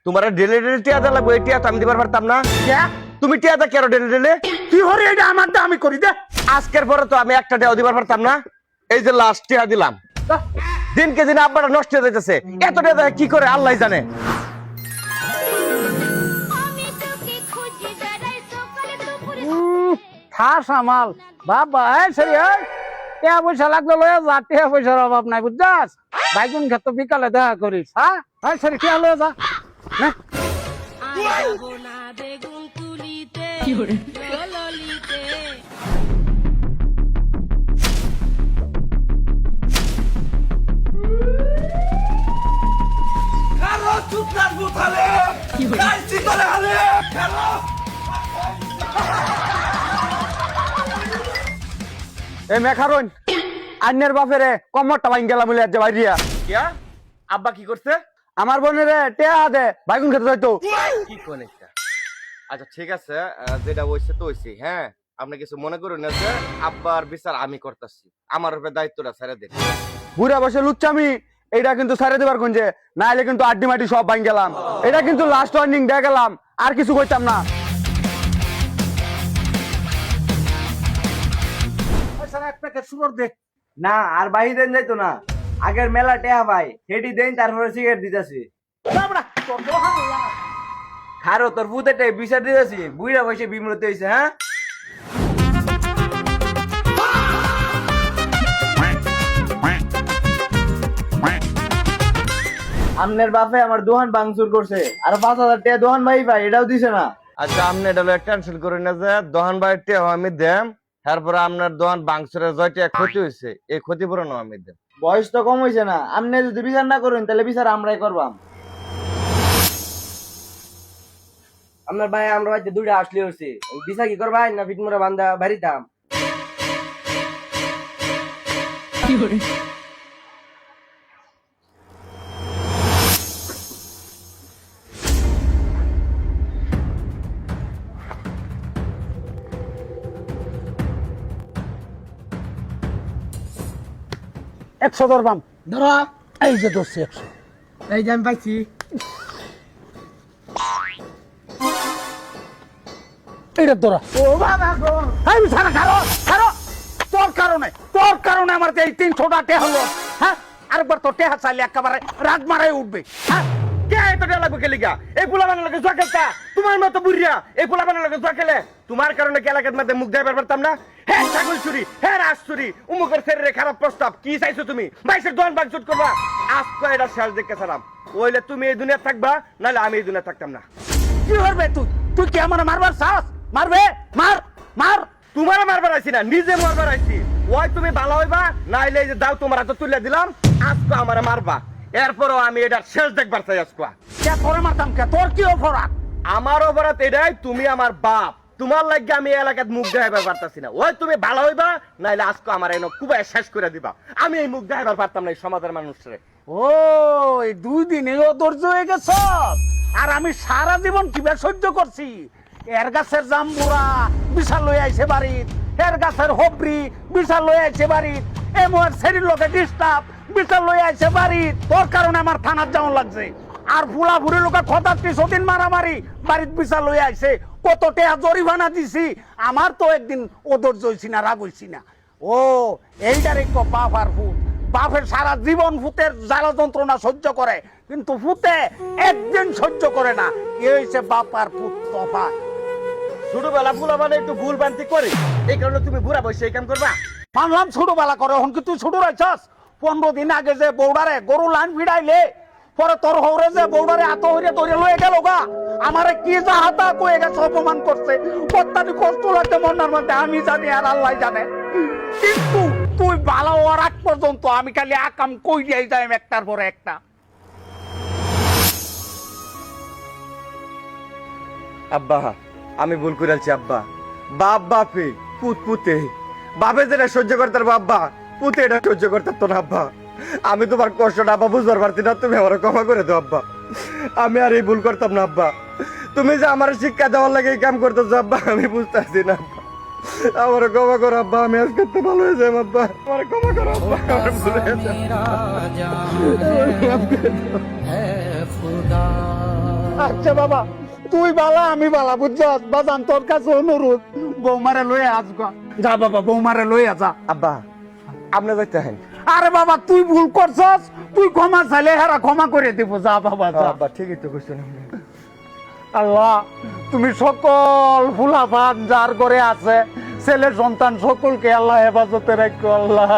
তোমার ডেলে ডেলে টিয়া দা লাগবে, এই টিয়া তো আমি দিবার পারতাম না। তুমি টিয়া দা কেন ডেলে ডেলে কি হরে এটা আমার দা আমি করি দে। আজকের পরে তো আমি একটা টিয়া দিবার পারতাম না। এই যে লাস্ট টিয়া দিলাম, দিনকে দিন আব্বাটা নষ্ট হয়ে যাইতেছে। এত টিয়া কি করে আল্লাহ জানে। সামাল বাবা সরি টিয়া পয়সা লাগলো লয়ে যা, টিয়া পয়সার অভাব নাই বুঝছাস। বাইগুন ক্ষেত্র বিকালে দেখা করিস। হ্যাঁ সরি টিয়া লয়ে যা। এ মেখারুন আন্যের বাপেরে কমরটা ভাঙ গেলাম বলে আজ বাইরিয়া। কিয়া আব্বা কি করছে? আমার বোনের টেয়া দে বাইগুন খেতে যাইতো। কি কোন একটা? আচ্ছা ঠিক আছে, যেটা হইছে তো হইছে। হ্যাঁ আপনি কিছু মনে করুন না যে আব্বার বিচার আমি করতেছি, আমার উপরে দায়িত্বটা ছেড়ে দিন। বুড়া বসে লুচ্চামি এটা কিন্তু ছেড়ে দেবার কোন যে, না হলে কিন্তু আড্ডি মাটি সব ভাঙ গেলাম। এটা কিন্তু লাস্ট ওয়ার্নিং দিয়ে গেলাম, আর কিছু কইতাম না। না আর বাহি দেন যাইতো না, আগের মেলা টেহা ভাই হেডি দেন, তারপরে সিগারেট দিতেছি। খারো তোর পুতেটাই বিচার দিতেছি, বুইরা বসে বিমূর্ত হয়েছে। হ্যাঁ আমনের বাপে আমার দোকান ভাঙচুর করছে, আর 5,000 টাকা দোকান ভাই ভাই এটাও দিছে না। আচ্ছা আপনি এটা টেনশন করেন না যে দোকান বাড়ির টেয়া আমি দেম, তারপরে আপনার দোকান বাংসুরের জয়টা ক্ষতি হয়েছে, এই ক্ষতিপূরণ আমি দেব। বয়স তো কম হয়েছে না, আপনি যদি বিচার না করেন তাহলে বিচার আমরাই করবাম। আপনার ভাই আমরা বাড়িতে দুইটা আসলে হচ্ছে, বিচার কি করবাই না ফিটমুরা বান্ধা বাড়িতাম। একশো ধরবাম ধরা, এই যে ধরছি 100। এই যে আমি পাইছি। এইটা ধরা। ও বাবা গো, আমি সারা খারো খারো, তোর কারণে আমার এই 300টা টেহা হলো। হ্যাঁ আরেকবার তো টেহা চাইলে একেবারে রাগ মারাই উঠবে। হ্যাঁ কে এত টেয়া লাগবে খেলিকা? এই পোলা বানার লাগে জোয়া খেলতা, তোমার মতো বুড়িয়া এই পোলা বানার লাগে জোয়া খেলে। তোমার কারণে কি এলাকার মধ্যে মুখ দেখাবার পারতাম না? হ্যাঁ ছাগল চুরি, হ্যাঁ রাজ চুরি, উমুকের শরীরে খারাপ প্রস্তাব, কি চাইছো তুমি? বাইশের দোকান বাগচুট করবা। আজকে এটা শেষ দেখে সারাম, ওইলে তুমি এই দুনিয়া থাকবা, নাহলে আমি এই দুনিয়া থাকতাম না। কি করবে তুই? তুই কি আমার মারবার চাস? মারবে, মার মার। তোমার মারবার আইছি না, নিজে মারবার আইছি। ওই তুমি ভালো হইবা, নাইলে এই যে দাও তোমার হাতে তুলে দিলাম, আজকে আমারে মারবা। এরপরও আমি এটা শেষ দেখবার চাই আজকে। কে তোরে মারতাম কে? তোর কি অপরাধ? আমার অপরাধ এটাই, তুমি আমার বাপ, তোমার লাগে আমি এলাকাত মুখ দেখাইবার পারতাছি না। ওই তুমি ভালো হইবা, নাইলে আজকে আমার এনে খুব শেষ করে দিবা। আমি এই মুখ দেখাইবার পারতাম না এই সমাজের মানুষরে। ও এই 2 দিনে অধৈর্য হয়ে গেছ, আর আমি সারা জীবন কিভাবে সহ্য করছি। এর গাছের জাম্বুরা বিশাল লই আইছে বাড়িত, এর গাছের হবরি বিশাল লই আইছে বাড়িত, এমন শরীর লোকে ডিস্টার্ব বিশাল লই আইছে বাড়িত। তোর কারণে আমার থানার যাওয়া লাগছে। আর ফুলা ফুরি লোকে খতাত্রি সদিন মারামারি বাড়িত বিশাল লই আইছে, কত টাকা জরিমানা দিছি। আমার তো একদিন অধৈর্য হইছি না, রাগ হইছি না। ও এইটার এক বাপ আর ফুট, বাপের সারা জীবন ভূতের জ্বালা যন্ত্রণা সহ্য করে, কিন্তু ভূতে একদিন সহ্য করে না। এ হইছে বাপ আর পুত তফাৎ। ছোটবেলা ফুলা মানে একটু ভুল ভ্রান্তি করে, এই কারণে তুমি বুড়া বয়সে এই কাম করবা। মানলাম ছোটবেলা করে, এখন কি তুই ছোট রয়েছস? 15 দিন আগে যে বৌডারে গরু লাইন ভিড়াইলে, পরে তোর হরে যে বৌডারে হাত হইরে ধরে লয়ে গেল গা, আমারে কি যা হাতা কয়ে গেছে, অপমান করছে, কত্তানি কষ্ট লাগছে মনের মধ্যে, আমি জানি আর আল্লাহ জানে। কিন্তু তুই ভালো হওয়ার আগ পর্যন্ত আমি খালি আকাম কই যাই যাই একটার পরে একটা। আব্বা আমি ভুল করেছি আব্বা। বাপ বাপে, পুত পুতে, বাপে যেটা সহ্য করতে পারবো আব্বা, পুতে এটা সহ্য করতে পারতো না আব্বা। আমি তোমার কষ্টটা আব্বা বুঝতে পারছি না, তুমি আমার ক্ষমা করে দাও আব্বা। আমি আর এই ভুল করতাম না আব্বা। তুমি যে আমার শিক্ষা দেওয়ার লাগে এই কাম করতেছো আব্বা, আমি বুঝতে পারছি না আব্বা। আমার ক্ষমা করো আব্বা, আমি আজকে তো ভালো হয়ে যাই আব্বা, আমার ক্ষমা করো আব্বা, আমার ভুল হয়ে গেছে। আচ্ছা বাবা, তুই বালা আমি বালা বুঝছস, বাজান তোর কাছে অনুরোধ, বৌমারে লয়ে আসগা। যা বাবা, বৌমারে লয়ে যা। আব্বা আপনি যাইতে হেন। আরে বাবা, তুই ভুল করছস, তুই ক্ষমা চাইলে হেরা ক্ষমা করে দিব। যা বাবা যা। আব্বা ঠিকই তো কইছেন আপনি। আল্লাহ, তুমি সকল ফুলাফান যার ঘরে আছে, ছেলে সন্তান সকলকে আল্লাহ হেফাজতে রাখো আল্লাহ।